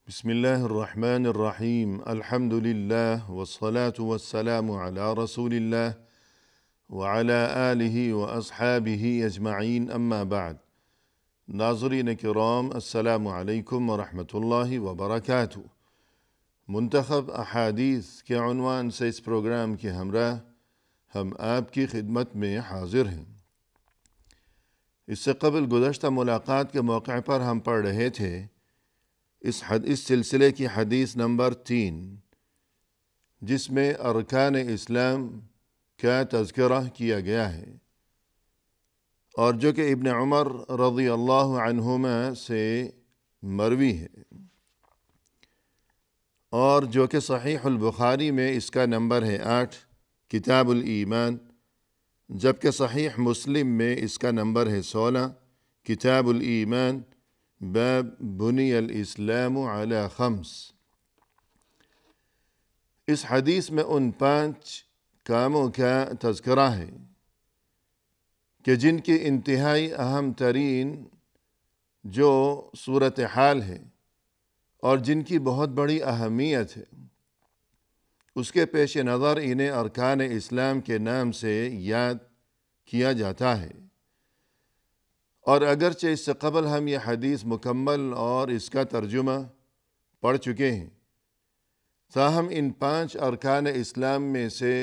بسم الله الرحمن الرحيم الحمد لله والصلاة والسلام على رسول الله وعلى آله وأصحابه أجمعين أما بعد ناظرین کرام السلام علیکم ورحمۃ اللہ وبرکاتہ۔ منتخب احادیث کے عنوان سے اس پروگرام کے ہمراہ ہم آپ کی خدمت میں حاضر ہیں۔ اس سے قبل گزشتہ ملاقات کے موقع پر ہم پڑھ رہے تھے اس سلسلے کی حدیث نمبر 3، جس میں ارکان اسلام کا تذکرہ کیا گیا ہے، اور جو کہ ابن عمر رضی اللہ عنہما سے مروی ہے، اور جو کہ صحیح البخاری میں اس کا نمبر ہے 8 کتاب الایمان، جبکہ صحیح مسلم میں اس کا نمبر ہے 16 کتاب الایمان باب بنی الاسلام علی 5۔ اس حدیث میں ان 5 کاموں کا تذکرہ ہے کہ جن کی انتہائی اہم ترین جو صورتحال ہے اور جن کی بہت بڑی اہمیت ہے، اس کے پیش نظر انہیں ارکان اسلام کے نام سے یاد کیا جاتا ہے۔ اور اگرچہ اس سے قبل ہم یہ حدیث مکمل اور اس کا ترجمہ پڑھ چکے ہیں، تاہم ان 5 ارکان اسلام میں سے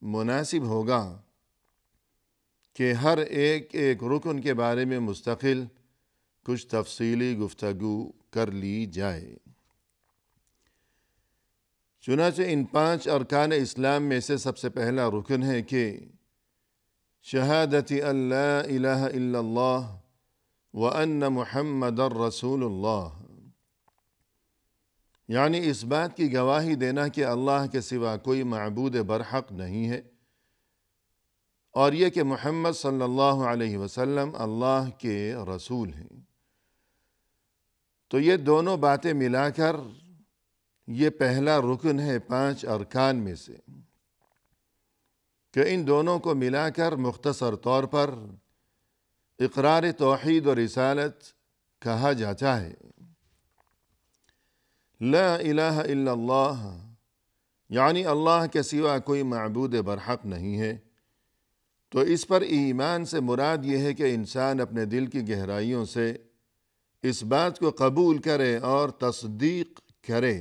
مناسب ہوگا کہ ہر ایک رکن کے بارے میں مستقل کچھ تفصیلی گفتگو کر لی جائے۔ چنانچہ ان 5 ارکان اسلام میں سے سب سے پہلا رکن ہے کہ شہادت ان لا الہ الا اللہ وان محمد رسول اللہ، یعنی اس بات کی گواہی دینا کہ اللہ کے سوا کوئی معبود برحق نہیں ہے، اور یہ کہ محمد صلی اللہ علیہ وسلم اللہ کے رسول ہیں۔ تو یہ دونوں باتیں ملا کر یہ پہلا رکن ہے 5 ارکان میں سے، کہ ان دونوں کو ملا کر مختصر طور پر اقرار توحید و رسالت کہا جاتا ہے۔ لا الہ الا اللہ، یعنی اللہ کے سوا کوئی معبود برحق نہیں ہے، تو اس پر ایمان سے مراد یہ ہے کہ انسان اپنے دل کی گہرائیوں سے اس بات کو قبول کرے اور تصدیق کرے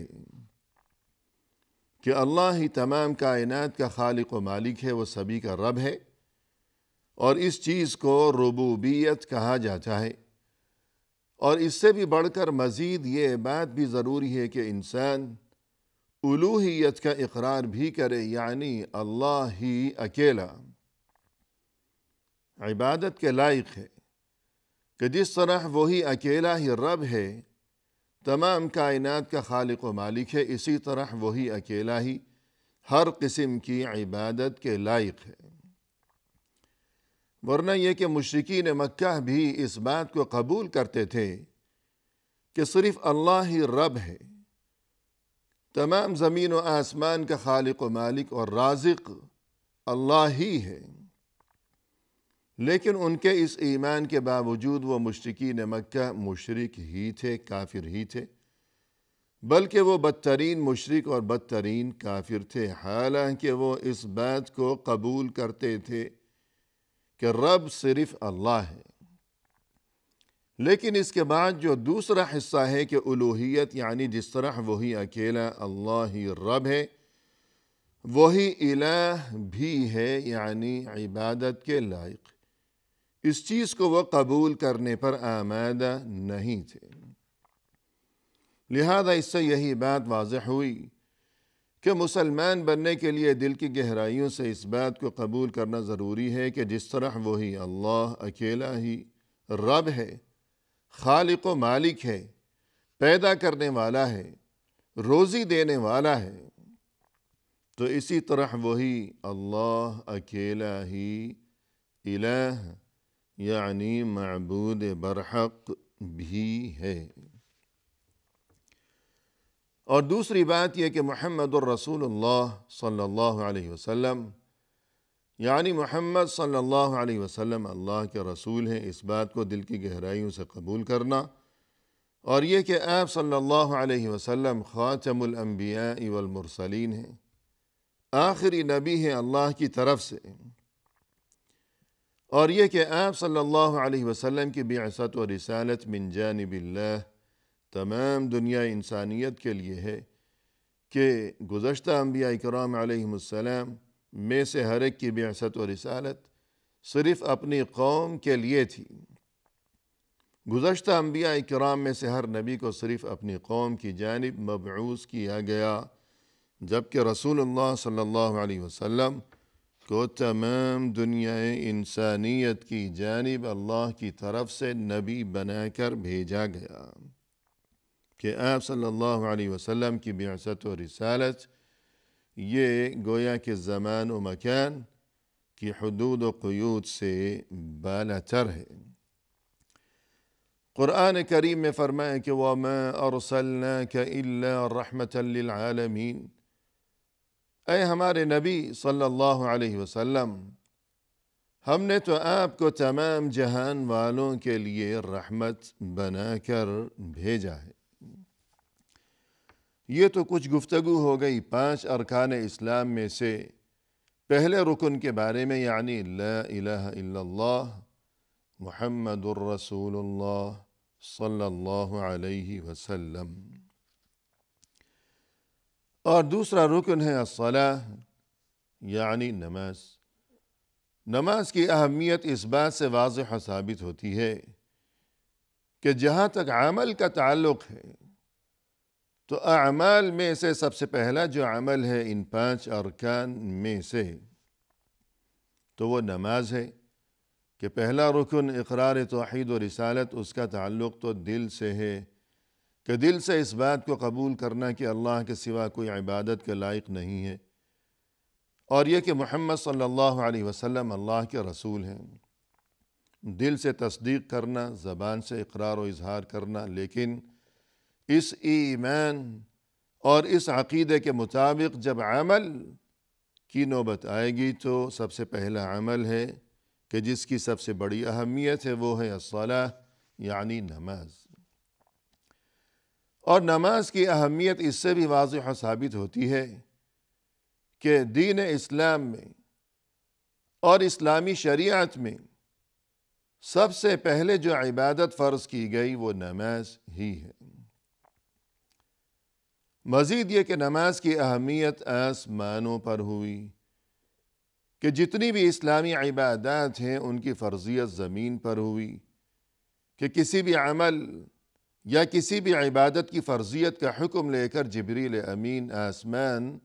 کہ اللہ ہی تمام کائنات کا خالق و مالک ہے، وہ سبھی کا رب ہے، اور اس چیز کو ربوبیت کہا جاتا ہے۔ اور اس سے بھی بڑھ کر مزید یہ بات بھی ضروری ہے کہ انسان الوہیت کا اقرار بھی کرے، یعنی اللہ ہی اکیلا عبادت کے لائق ہے، کہ جس طرح وہی اکیلا ہی رب ہے، تمام کائنات کا خالق و مالک ہے، اسی طرح وہی اکیلا ہی ہر قسم کی عبادت کے لائق ہے۔ ورنہ یہ کہ مشرکین مکہ بھی اس بات کو قبول کرتے تھے کہ صرف اللہ ہی رب ہے، تمام زمین و آسمان کا خالق و مالک اور رازق اللہ ہی ہے، لیکن ان کے اس ایمان کے باوجود وہ مشرکین مکہ مشرک ہی تھے، کافر ہی تھے، بلکہ وہ بدترین مشرک اور بدترین کافر تھے، حالانکہ وہ اس بات کو قبول کرتے تھے کہ رب صرف اللہ ہے۔ لیکن اس کے بعد جو دوسرا حصہ ہے کہ الوہیت، یعنی جس طرح وہی اکیلا اللہ ہی رب ہے، وہی الہ بھی ہے، یعنی عبادت کے لائق، اس چیز کو وہ قبول کرنے پر آمادہ نہیں تھے۔ لہذا اس سے یہی بات واضح ہوئی کہ مسلمان بننے کے لیے دل کی گہرائیوں سے اس بات کو قبول کرنا ضروری ہے کہ جس طرح وہی اللہ اکیلا ہی رب ہے، خالق و مالک ہے، پیدا کرنے والا ہے، روزی دینے والا ہے، تو اسی طرح وہی اللہ اکیلا ہی الہ، یعنی معبود برحق بھی ہے۔ اور دوسری بات یہ کہ محمد الرسول اللہ صلی اللہ علیہ وسلم، یعنی محمد صلی اللہ علیہ وسلم اللہ کے رسول ہیں، اس بات کو دل کی گہرائیوں سے قبول کرنا اور یہ کہ آپ صلی اللہ علیہ وسلم خاتم الانبیاء والمرسلین ہیں، آخری نبی ہیں اللہ کی طرف سے، اور یہ کہ آپ صلی اللہ علیہ وسلم کی بعثت و رسالت من جانب اللہ تمام دنیا انسانیت کے لیے ہے کہ گزشتہ انبیاء کرام علیہم السلام میں سے ہر ایک کی بعثت و رسالت صرف اپنی قوم کے لیے تھی۔ گزشتہ انبیاء کرام میں سے ہر نبی کو صرف اپنی قوم کی جانب مبعوث کیا گیا، جبکہ رسول اللہ صلی اللہ علیہ وسلم کو تمام دنیا انسانیت کی جانب اللہ کی طرف سے نبی بنا کر بھیجا گیا کہ آپ صلی اللہ علیہ وسلم کی بعثت و رسالت یہ گویا کہ زمان و مکان کی حدود و قیود سے بالاتر ہے۔ قرآن کریم میں فرمایا کہ وَمَا أَرْسَلْنَاكَ إِلَّا رَحْمَةً لِلْعَالَمِينَ، اے ہمارے نبی صلی اللہ علیہ وسلم، ہم نے تو آپ کو تمام جہان والوں کے لیے رحمت بنا کر بھیجا ہے۔ یہ تو کچھ گفتگو ہو گئی 5 ارکان اسلام میں سے پہلے رکن کے بارے میں، یعنی لا الہ الا اللہ محمد الرسول اللہ صلی اللہ علیہ وسلم۔ اور دوسرا رکن ہے الصلاۃ، یعنی نماز۔ نماز کی اہمیت اس بات سے واضح و ثابت ہوتی ہے کہ جہاں تک عمل کا تعلق ہے تو اعمال میں سے سب سے پہلا جو عمل ہے ان 5 ارکان میں سے تو وہ نماز ہے، کہ پہلا رکن اقرار توحید و رسالت، اس کا تعلق تو دل سے ہے کہ دل سے اس بات کو قبول کرنا کہ اللہ کے سوا کوئی عبادت کے لائق نہیں ہے، اور یہ کہ محمد صلی اللہ علیہ وسلم اللہ کے رسول ہیں۔ دل سے تصدیق کرنا، زبان سے اقرار و اظہار کرنا، لیکن اس ایمان اور اس عقیدے کے مطابق جب عمل کی نوبت آئے گی تو سب سے پہلا عمل ہے کہ جس کی سب سے بڑی اہمیت ہے وہ ہے الصلاۃ، یعنی نماز۔ اور نماز کی اہمیت اس سے بھی واضح و ثابت ہوتی ہے کہ دین اسلام میں اور اسلامی شریعت میں سب سے پہلے جو عبادت فرض کی گئی وہ نماز ہی ہے۔ مزید یہ کہ نماز کی اہمیت آسمانوں پر ہوئی کہ جتنی بھی اسلامی عبادات ہیں ان کی فرضیت زمین پر ہوئی، کہ کسی بھی عمل یا کسی بھی عبادت کی فرضیت کا حکم لے کر جبریل امین آسمان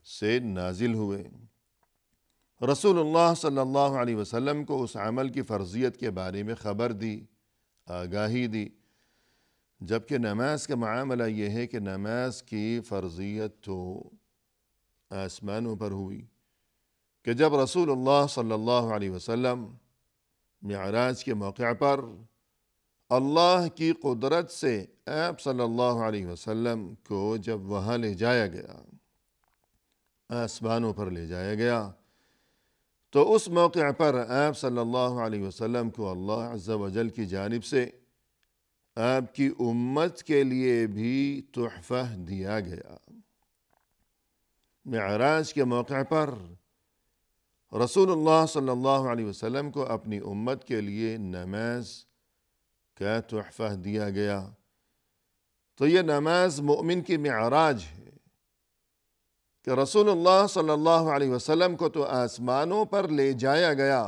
سے نازل ہوئے، رسول اللہ صلی اللہ علیہ وسلم کو اس عمل کی فرضیت کے بارے میں خبر دی، آگاہی دی، جبکہ نماز کا معاملہ یہ ہے کہ نماز کی فرضیت تو آسمانوں پر ہوئی کہ جب رسول اللہ صلی اللہ علیہ وسلم معراج کے موقع پر اللہ کی قدرت سے آپ صلی اللہ علیہ وسلم کو جب وہاں لے جایا گیا، آسمانوں پر لے جایا گیا، تو اس موقع پر آپ صلی اللہ علیہ وسلم کو اللہ عز و جل کی جانب سے آپ کی امت کے لیے بھی تحفہ دیا گیا۔ معراج کے موقع پر رسول اللہ صلی اللہ علیہ وسلم کو اپنی امت کے لیے نماز کا تحفہ دیا گیا، تو یہ نماز مومن کی معراج ہے کہ رسول اللہ صلی اللہ علیہ وسلم کو تو آسمانوں پر لے جایا گیا،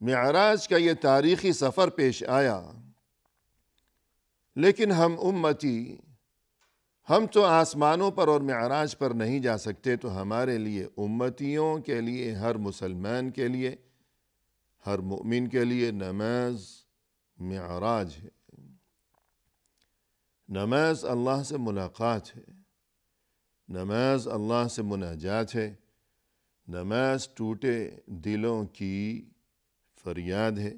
معراج کا یہ تاریخی سفر پیش آیا، لیکن ہم امتی، ہم تو آسمانوں پر اور معراج پر نہیں جا سکتے، تو ہمارے لیے امتیوں کے لیے، ہر مسلمان کے لیے، ہر مومن کے لیے نماز معراج ہے۔ نماز اللہ سے ملاقات ہے، نماز اللہ سے مناجات ہے، نماز ٹوٹے دلوں کی فریاد ہے،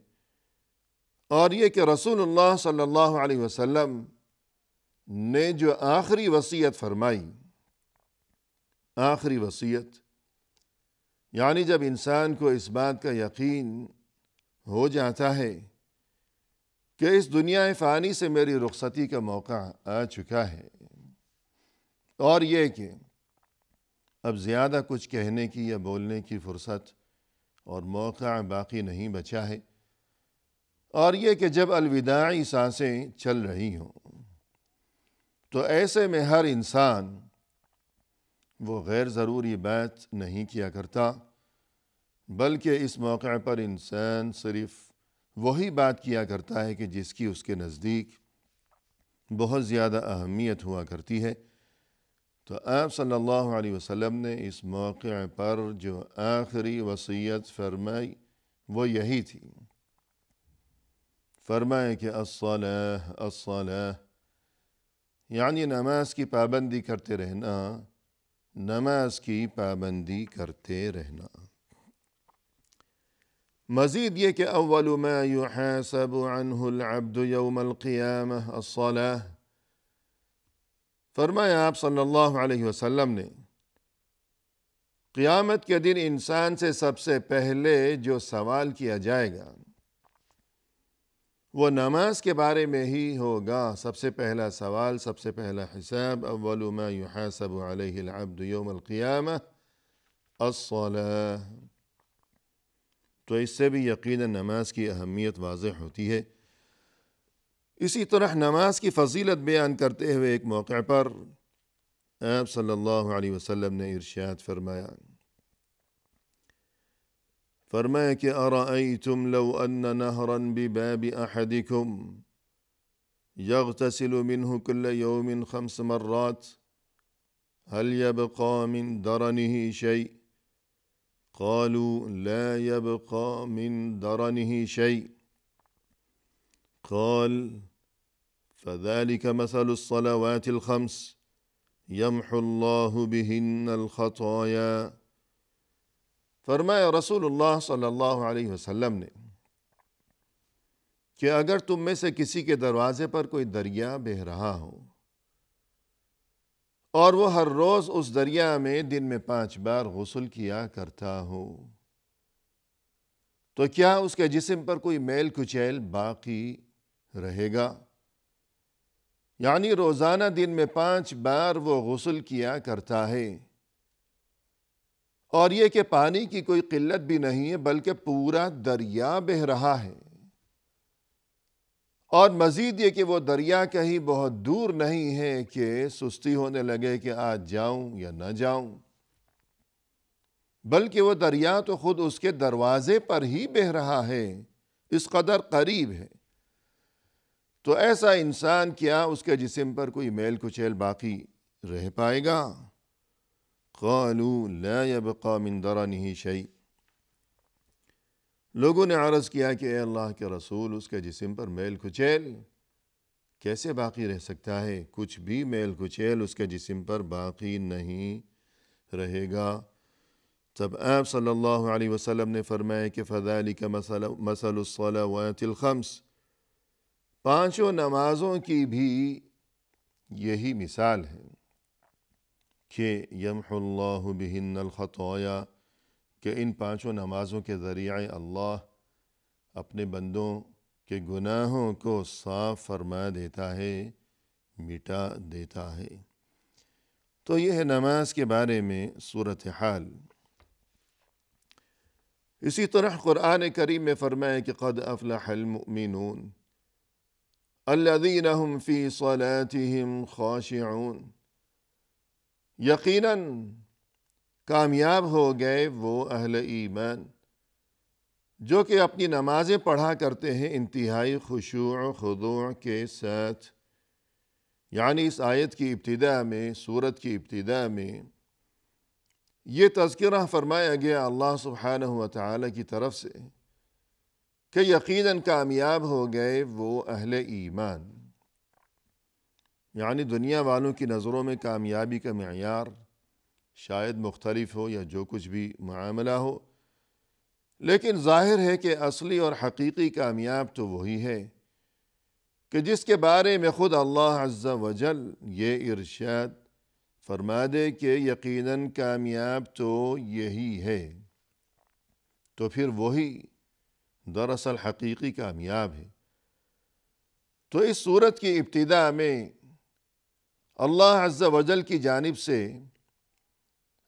اور یہ کہ رسول اللہ صلی اللہ علیہ وسلم نے جو آخری وصیت فرمائی، آخری وصیت، یعنی جب انسان کو اس بات کا یقین ہو جاتا ہے کہ اس دنیا فانی سے میری رخصتی کا موقع آ چکا ہے، اور یہ کہ اب زیادہ کچھ کہنے کی یا بولنے کی فرصت اور موقع باقی نہیں بچا ہے، اور یہ کہ جب الوداعی سانسیں چل رہی ہوں تو ایسے میں ہر انسان وہ غیر ضروری بات نہیں کیا کرتا، بلکہ اس موقع پر انسان صرف وہی بات کیا کرتا ہے کہ جس کی اس کے نزدیک بہت زیادہ اہمیت ہوا کرتی ہے۔ تو آپ صلی اللہ علیہ وسلم نے اس موقع پر جو آخری وصیت فرمائی وہ یہی تھی، فرمائے کہ الصلاۃ الصلاۃ، یعنی نماز کی پابندی کرتے رہنا، نماز کی پابندی کرتے رہنا۔ مزید یہ کہ اول ما یحاسب عنہ العبد یوم القیامہ الصلاۃ، فرمایا آپ صلی اللہ علیہ وسلم نے قیامت کے دن انسان سے سب سے پہلے جو سوال کیا جائے گا وہ نماز کے بارے میں ہی ہوگا۔ سب سے پہلا سوال، سب سے پہلا حساب، اول ما یحاسب علیہ العبد یوم القیامہ الصلاۃ۔ تو اس سے بھی یقیناً نماز کی اہمیت واضح ہوتی ہے۔ اسی طرح نماز کی فضیلت بیان کرتے ہوئے ایک موقع پر آپ صلی اللہ علیہ وسلم نے ارشاد فرمایا کہ ارأیتم لو ان نہرا بباب احدکم یغتسل منہ کل یوم 5 مرات هل يبقى من درنه شيء؟ قالوا لا يبقى من درنه شيء، قال فذلك مثل الصلوات الخمس يمحو الله بهن الخطايا۔ فرمایا رسول اللہ صلی اللہ علیہ وسلم نے کہ اگر تم میں سے کسی کے دروازے پر کوئی دریا بہہ رہا ہو اور وہ ہر روز اس دریا میں دن میں 5 بار غسل کیا کرتا ہو تو کیا اس کے جسم پر کوئی میل کچیل باقی رہے گا؟ یعنی روزانہ دن میں 5 بار وہ غسل کیا کرتا ہے، اور یہ کہ پانی کی کوئی قلت بھی نہیں ہے بلکہ پورا دریا بہہ رہا ہے، اور مزید یہ کہ وہ دریا کہیں بہت دور نہیں ہے کہ سستی ہونے لگے کہ آج جاؤں یا نہ جاؤں، بلکہ وہ دریا تو خود اس کے دروازے پر ہی بہہ رہا ہے، اس قدر قریب ہے۔ تو ایسا انسان کیا اس کے جسم پر کوئی میل کچیل باقی رہ پائے گا؟ قالوا لا يبقى من درنه شيء، لوگوں نے عرض کیا کہ اے اللہ کے رسول، اس کے جسم پر میل کچیل کیسے باقی رہ سکتا ہے؟ کچھ بھی میل کچیل اس کے جسم پر باقی نہیں رہے گا۔ تب آپ صلی اللہ علیہ وسلم نے فرمایا کہ فَذَلِكَ مَثَلُ الصَّلَوَاتِ الْخَمْسِ، 5 نمازوں کی بھی یہی مثال ہے کہ یمحو اللہ بہن الخطایا، کہ ان 5 نمازوں کے ذریعے اللہ اپنے بندوں کے گناہوں کو صاف فرما دیتا ہے، مٹا دیتا ہے۔ تو یہ ہے نماز کے بارے میں صورتحال۔ اسی طرح قرآن کریم میں فرمایا کہ قد افلح المؤمنون الذین هم فی صلاتهم خاشعون، یقیناً کامیاب ہو گئے وہ اہل ایمان جو کہ اپنی نمازیں پڑھا کرتے ہیں انتہائی خشوع و خضوع کے ساتھ۔ یعنی اس آیت کی ابتدا میں، سورت کی ابتدا میں یہ تذکرہ فرمایا گیا اللہ سبحانہ وتعالی کی طرف سے کہ یقیناً کامیاب ہو گئے وہ اہل ایمان۔ یعنی دنیا والوں کی نظروں میں کامیابی کا معیار شاید مختلف ہو یا جو کچھ بھی معاملہ ہو، لیکن ظاہر ہے کہ اصلی اور حقیقی کامیاب تو وہی ہے کہ جس کے بارے میں خود اللہ عز و جل یہ ارشاد فرما دے کہ یقیناً کامیاب تو یہی ہے، تو پھر وہی دراصل حقیقی کامیاب ہے۔ تو اس صورت کی ابتدا میں اللہ عز و جل کی جانب سے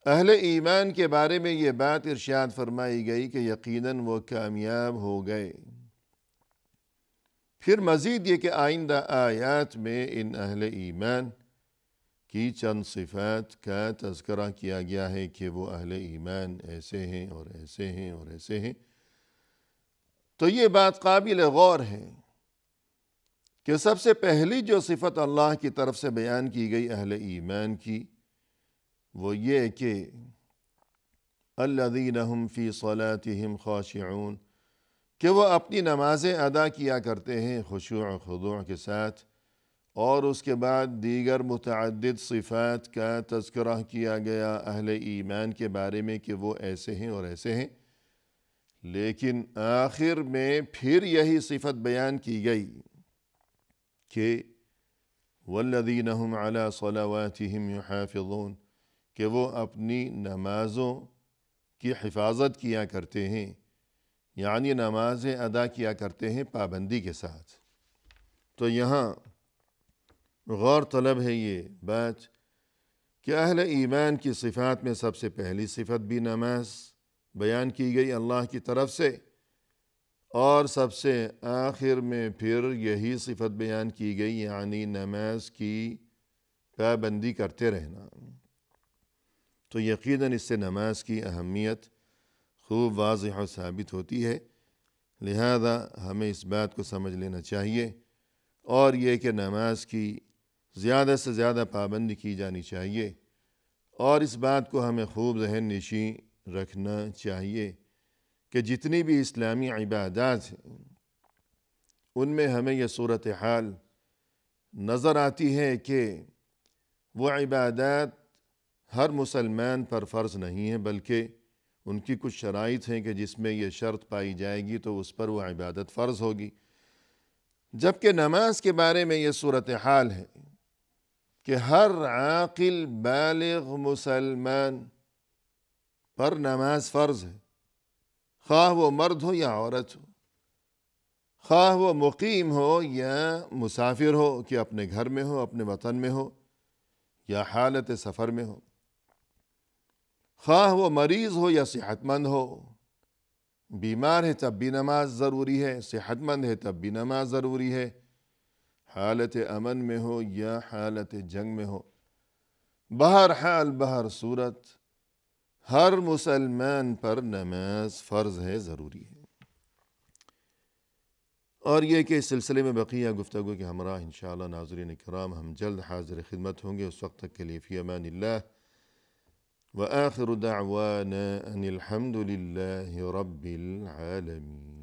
اہل ایمان کے بارے میں یہ بات ارشاد فرمائی گئی کہ یقیناً وہ کامیاب ہو گئے۔ پھر مزید یہ کہ آئندہ آیات میں ان اہل ایمان کی چند صفات کا تذکرہ کیا گیا ہے کہ وہ اہل ایمان ایسے ہیں اور ایسے ہیں اور ایسے ہیں۔ تو یہ بات قابل غور ہے کہ سب سے پہلی جو صفت اللہ کی طرف سے بیان کی گئی اہل ایمان کی وہ یہ کہ الذین هم فی صلاتهم خاشعون، کہ وہ اپنی نمازیں ادا کیا کرتے ہیں خشوع و خضوع کے ساتھ، اور اس کے بعد دیگر متعدد صفات کا تذکرہ کیا گیا اہل ایمان کے بارے میں کہ وہ ایسے ہیں اور ایسے ہیں، لیکن آخر میں پھر یہی صفت بیان کی گئی کہ والذین هم علی صلواتهم یحافظون، کہ وہ اپنی نمازوں کی حفاظت کیا کرتے ہیں، یعنی نمازیں ادا کیا کرتے ہیں پابندی کے ساتھ۔ تو یہاں غور طلب ہے یہ بات کہ اہل ایمان کی صفات میں سب سے پہلی صفت بھی نماز بیان کی گئی اللہ کی طرف سے، اور سب سے آخر میں پھر یہی صفت بیان کی گئی، یعنی نماز کی پابندی کرتے رہنا۔ تو یقیناً اس سے نماز کی اہمیت خوب واضح و ثابت ہوتی ہے، لہذا ہمیں اس بات کو سمجھ لینا چاہیے، اور یہ کہ نماز کی زیادہ سے زیادہ پابندی کی جانی چاہیے، اور اس بات کو ہمیں خوب ذہن نشین رکھنا چاہیے کہ جتنی بھی اسلامی عبادات ہیں ان میں ہمیں یہ صورتحال نظر آتی ہے کہ وہ عبادات ہر مسلمان پر فرض نہیں ہیں، بلکہ ان کی کچھ شرائط ہیں کہ جس میں یہ شرط پائی جائے گی تو اس پر وہ عبادت فرض ہوگی، جبکہ نماز کے بارے میں یہ صورتحال ہے کہ ہر عاقل بالغ مسلمان پر نماز فرض ہے، خواہ وہ مرد ہو یا عورت ہو، خواہ وہ مقیم ہو یا مسافر ہو کہ اپنے گھر میں ہو، اپنے وطن میں ہو یا حالت سفر میں ہو، خواہ وہ مریض ہو یا صحت مند ہو، بیمار ہے تب بھی نماز ضروری ہے، صحت مند ہے تب بھی نماز ضروری ہے، حالت امن میں ہو یا حالت جنگ میں ہو، بہرحال بہر صورت ہر مسلمان پر نماز فرض ہے، ضروری ہے۔ اور یہ کہ اس سلسلے میں بقیہ گفتگو کے ہمراہ انشاءاللہ ناظرین کرام ہم جلد حاضر خدمت ہوں گے، اس وقت تک کے لیے فی امان اللہ، وآخر دعوانا ان الحمد للہ رب العالمین۔